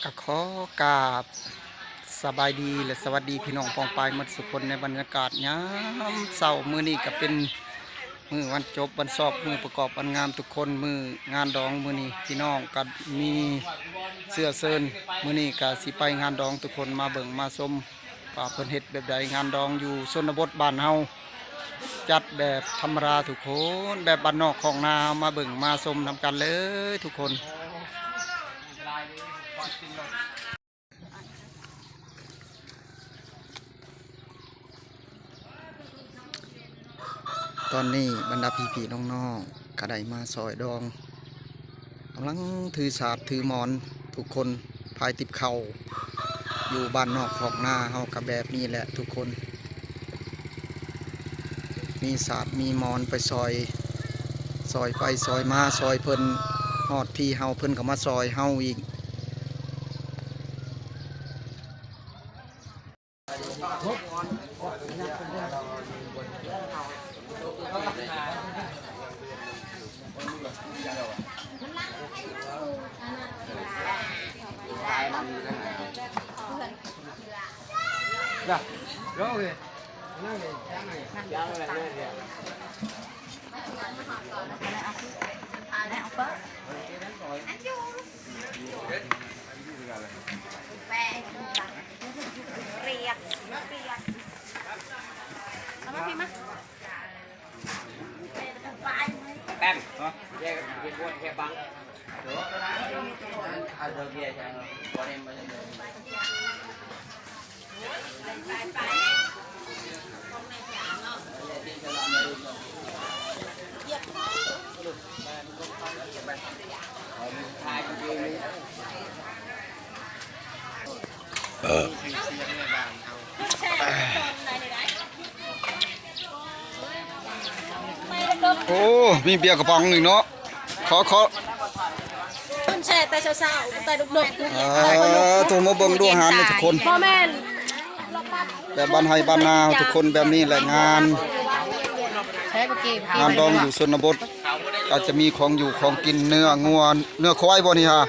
ก็ขอกราบสบายดีและสวัสดีพี่น้องปองปายหมดสุคนในบรรยากาศยามเศร้ามื้อนี้ก็เป็นมื้อวันจบวันสอบมื้อประกอบวันงามทุกคนมื้องานดองมื้อนี้พี่น้องก็มีเสื้อเซินมื้อนี้ก็สิไปงานดองทุกคนมาเบิ่งมาชมว่าเพิ่นเฮ็ดแบบใดงานดองอยู่ชนบทบ้านเฮาจัดแบบธรรมดาทุกคนแบบบ้านนอกของนามาเบิ่งมาชมนำกันเลยทุกคนตอนนี้บรรดาพี่ๆน้องๆก็ได้มาซอยดองกำลังถือศาสตร์ถือหมอนทุกคนพายติบเข่าอยู่บ้านนอกของนาเฮากับแบบนี้แหละทุกคนมีศาสตร์มีหมอนไปซอยไปซอยมาซอยเพิ่นฮอดที่เฮาเพิ่นก็มาซอยเฮาอีกDạ, rồi kìa. Nó kìa, trắng này. Trắng này lên kìa. Em, hả? Cái quân cái băng. Được. Được kìa, bọn emโอ้มีเบียร์กระป๋องหนึ่งเนาะขอต้นแช่แต่เช้าๆแต่ดุกๆตัวมาเบิ่งดูอาหารทุกคน พ่อแม่น แบบบ้านไฮบ้านนาทุกคนแบบนี้แหละงานดองอยู่ชนบทก็จะมีของอยู่ของกินเนื้องัวเนื้อควายบ่นี่ฮะ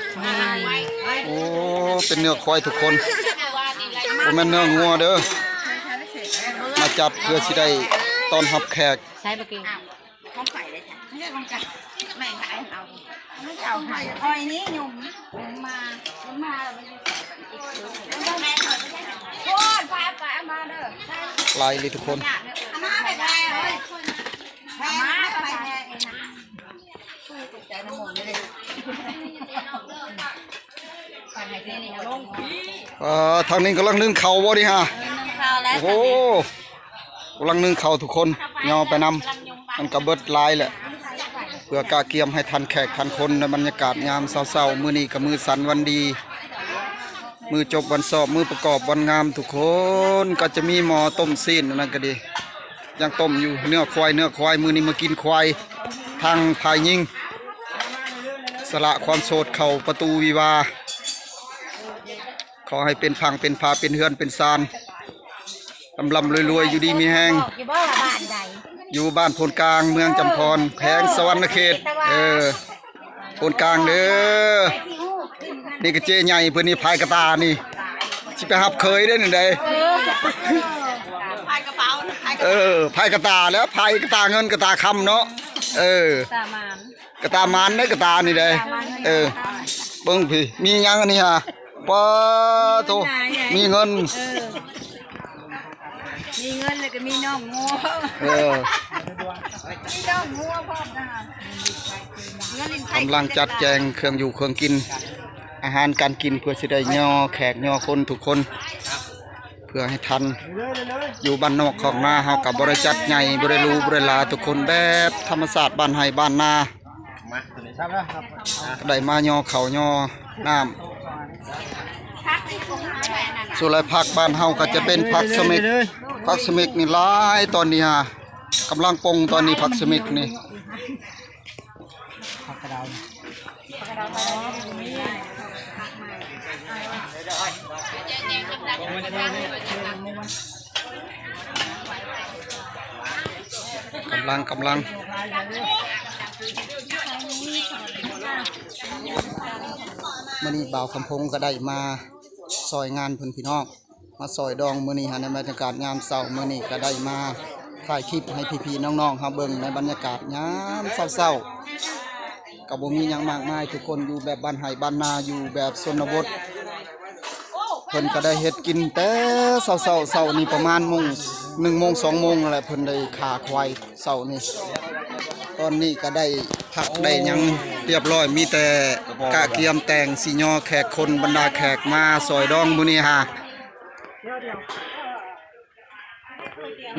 โอ้เป็นเนื้อควายทุกคนบ่แม่นเนื้องัวเด้อมาจัดเพื่อสิได้ต้อนรับแขกใช้เมื่อกี้ของไข่เลยจ้ะไม่ใช่ของไก่แม่ขายเอาไม่เจ้าไข่อ้อยนี้ยุ่มมาแม่ขอโคตรพามาเด้อลายเลยทุกคนมาไปไปเลยมาไปเองนะตกใจน้ำมันเลยปั่นให้ที่นี่ลงทางนี้กำลังนึ่งข้าวบ่นี่ฮะโอ้กำลังนึ่งข้าวทุกคนย่อไปนำมันกระเบิดลายแหละเพื่อกาเกียมให้ทันแขกทันคนในบรรยากาศยามเศร้าๆมื้อนี้กับมือสันวันดีมือจบวันสอบมือประกอบวันงามทุกคนก็จะมีหม้อต้มซีนนั่นก็ดียังต้มอยู่เนื้อควายมือนี้มากินควายทางพายยิงสละความโสดเข่าประตูวิวาขอให้เป็นพังเป็นพาเป็นเฮือนเป็นซานลำรวยอยู่ดีมีแห้งอยู่บ้านโพนกลางเมืองจำพรแพงสวรรณเขตโพนกลางเด้อนี่ก็เจ๊ใหญ่เพื่อนนี่พายกระตานี่ชิไปหับเคยได้หนึ่งใดพายกระเป๋าพายกระตาแล้วพายกระตาเงินกระตาคำเนาะกระตามานได้กระตานี่ได้เบิ้งพี่มียังอันนี้ฮะป้าโตมีเงินเลยก็มีน้องงัวมีน้องงัวพร้อมนะคะกำลังจัดแจงเครื่องอยู่เครื่องกินอาหารการกินเพื่อสิได้ย่อแขกย่อคนทุกคนเพื่อให้ทันอยู่บ้านนอกของนาเฮากับบริจัดใหญ่บริรูบริลาทุกคนแบบธรรมศาสตร์บ้านไฮบ้านนาได้มาย่อเขาย่อน้ำส่วนไรผักบ้านเฮาก็จะเป็นผักสมิกนี่หลายตอนนี้ฮะกำลังปงตอนนี้ผักสมิกนี่กำลัง ม มื้อนี้บ่าวคำพงก็ได้มาซอยงานเพิ่นพี่น้องมาซอยดองมื้อนี้ในบรรยากาศยามเช้ามื้อนี้ก็ได้มาถ่ายคลิปให้พี่ๆน้องๆเฮาเบิ่งในบรรยากาศยามเช้าๆก็บ่มีหยังมากมายทุกคนอยู่แบบบ้านไร่บ้านนาอยู่แบบชนบทเพิ่นก็ได้เฮ็ดกินแต่เช้าๆนี่ประมาณ1 โมง 2 โมงนั่นแหละเพิ่นได้ฆ่าควายเช้านี่ตอนนี้ก็ได้ผักได้หยังเรียบร้อยมีแต่กะเกียมแต่งสิยอแขกคนบรรดาแขกมาซอยดองมื้อนี้ฮะ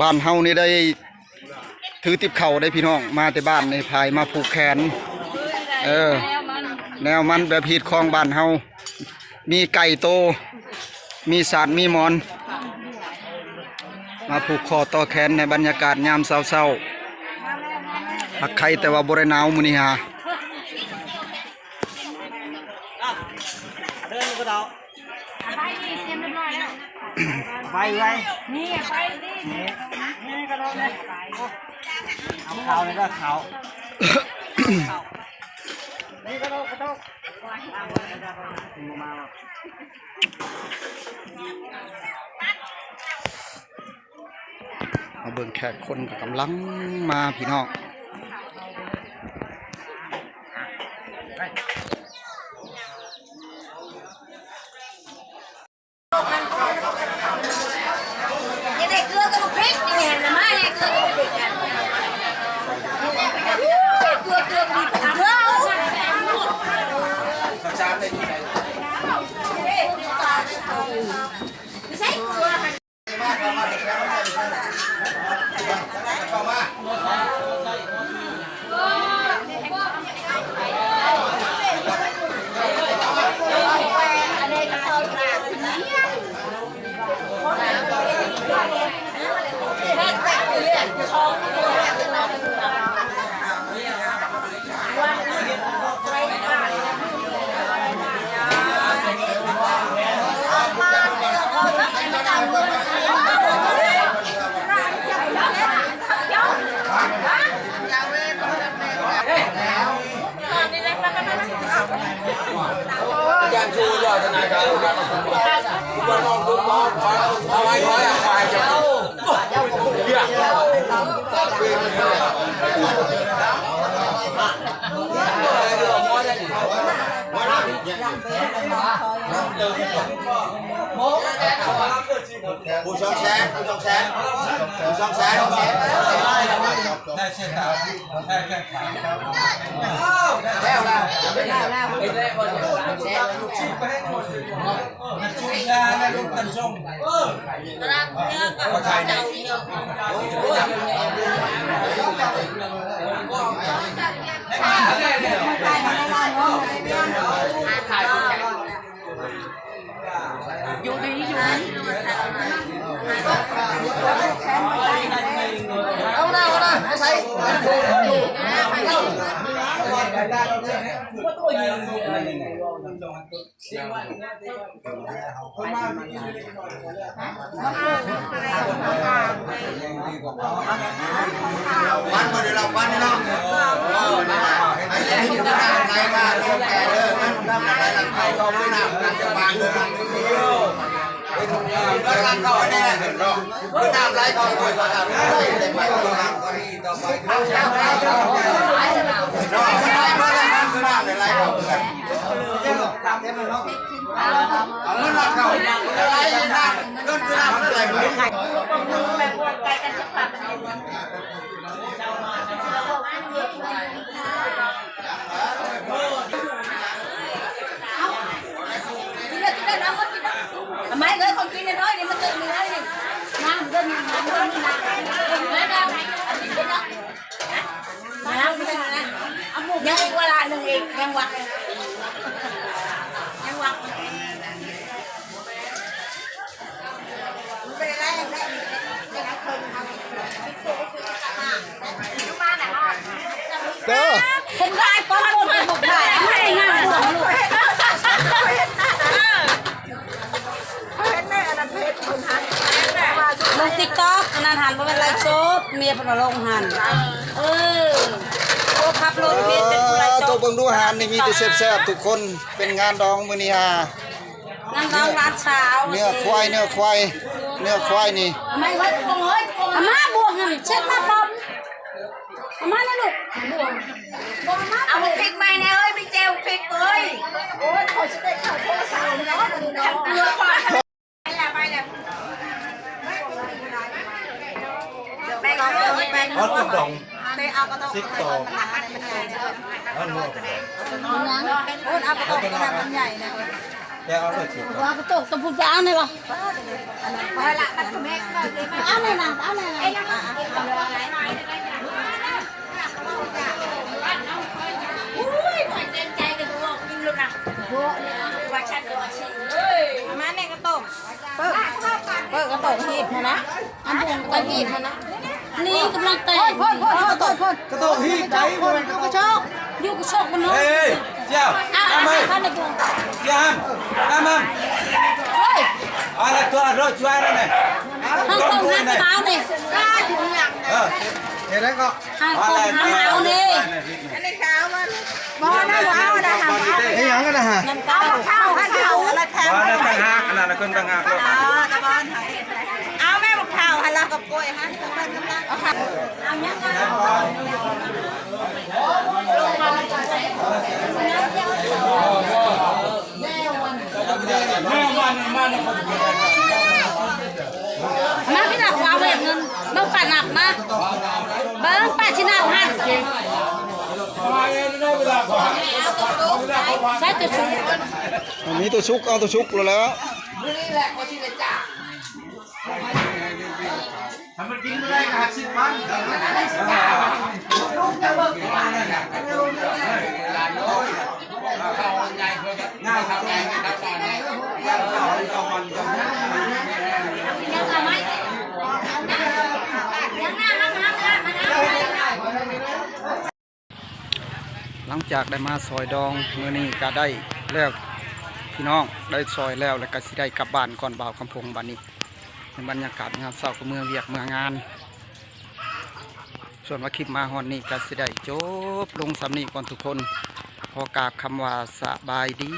บ้านเฮานี่ได้ถือติบเข่าได้พี่น้องมาแต่บ้านในภายมาผูกแขนแนวมันแบบฮีดคลองบ้านเฮามีไก่โตมีสารมีหมอนมาผูกคอต่อแขนในบรรยากาศยามเช้าๆหักไข่แต่ว่าบ่ได้หนาวมื้อนี้ฮะเดินก็เดา ไปนี่เตรียมเรียบร้อยแล้ว ไปไป นี่ไปดิ นี่ก็ได้เลยเอาข่าวเลยก็ข่าวนี่ก็ต้องมา มาเบิ่งแขกคนก็กำลังมาพี่น้องยังได้เกลือกับพริกนี่เห็นหรือไม่เนี่ยเกลือกับพริกกันเกลือดีเกลือไม่ใช่เกลือ ยังชูยอดธนาคารวันนอนดูมองเอาไว้ร้อยอ่ะควายจะเยผู้ชมแชร์ได้เช่นกันได้แค่ขาแล้วไอ้เรื่องคนแชร์ลูกชิ้นไปให้หมดชุดยาและลูกกันชงก็ใช่ได้อยู่ดีเอาหน้าไม่ใช่วันก็ได้รับวันนี่เนาะไอ้ที่อยู่ข้างในมาเรื่องแก่เรื่องนั้นทำอะไรหลังไทยเขาไม่น่ากันจะบางเรื่องก็รักเขาแน่ก็ตามไล่เขาด้วยก็ตามไล่แต่ไปก็ตามก็ดีต่อไปก็ตามไล่เขาน้องชายมาแล้วก็ตามไล่เขากันตามเต็มเลยเนาะเอาแล้วรักเขาไล่ยังได้ก็ตามอะไรเหมือนกันแบบว่าไกลกันจะปากไม่เลยคนกินน้อยนี่มันเกิดมีน้อยนี่น้ำเกิดมีน้ำไม่ได้น้ำไม่ได้นะยังอีกเวลาหนึ่งอีกยังวักเด้อ คนได้ป้อนคนเป็นบุกได้ให้งานหัวลูกลงติ๊กต็อกนั่นหันมาเป็นไลฟ์สดเมียพนลงหันโอ้ขับรถเมียเป็นไลฟ์สด บิ่งดูอาหารนี่มีแต่แซ่บๆทุกคนเป็นงานดองมื้อนี้ฮะ นั่นน้องร้านเช้า เนื้อควายนี่ ไม่ไว้คงเฮ้ยอาม่าบวกเงินเช็ดมาปอมอาม่านะลูกเอาพริกไหมนะเอ้ยพี่เจลพริกเอ้ยโอ้ยขอจะได้ข่าวโทรศัพท์เนาะเรือควายไปแล้วไปลองเลยไป ฮอตกระดอง ไปเอากระต้อง ซิกโตฮอตโลก โอ้ยเอากระต้องมันใหญ่นะ แต่เอาเลยสิ ว่ากระตุกตะพูจะเอาไหนวะไปละมันแม่ก็เลยมาเอาไหนนะเอาไหนนะอุ้ยเต็มใจกันตัวกินลูกนะว่าชัดว่าชิมาเนี่ยกระตุกเปิดกระตุกหีบนะอันบุงกระหีบนะนี่กำลังเตะพ่นกระตุกหีบใจพ่นกระโชกอยู่กระโชกมันนู้น เฮ้ยเจ้าอามัย ท่านในบุง เจ้าอามัย เฮ้ย อะไรตัวรถช่วยอะไรเนี่ย ห้องต้องห้ามเท้าเนี่ยได้ถึงหลัง เห็นแล้วก็ ห้องต้องห้ามเท้าเนี่ยอันนี้เท้ามันบ่นะว้าวนะฮะ นี่ยังกันนะฮะ น้ำตาข้าวข้าวอะไรแถม บ้านต่างหากขนาดนั้นคนต่างหากเลย เอาแม่บอกข้าวให้เรากับกล้วยฮะกำลังเอาค่ะเอาเนี้ยมาพี่หนักว่าเวทเงินมาป่าหนักมาเบิ้งป่าชินักหันใช่ตัวชุบ มีตัวชุกเอาตัวชุกแล้ว ทำมันกินไม่ได้ก็หักสิบมันง่ายครับยังเอาไหมยังหน้าห้ามมาหลังจากได้มาซอยดองมื้อนี้ก็ได้แล้วพี่น้องได้ซอยแล้วแล้วก็สิได้กลับบ้านก่อนบ่าวคำพงบัดนี้ในบรรยากาศงามเศร้ากับเมืองเวียกเมืองงานส่วนว่าคลิปมาฮอนนี้ก็สิได้จบลงสำนีก่อนทุกคนขอกราบคำว่าสบายดี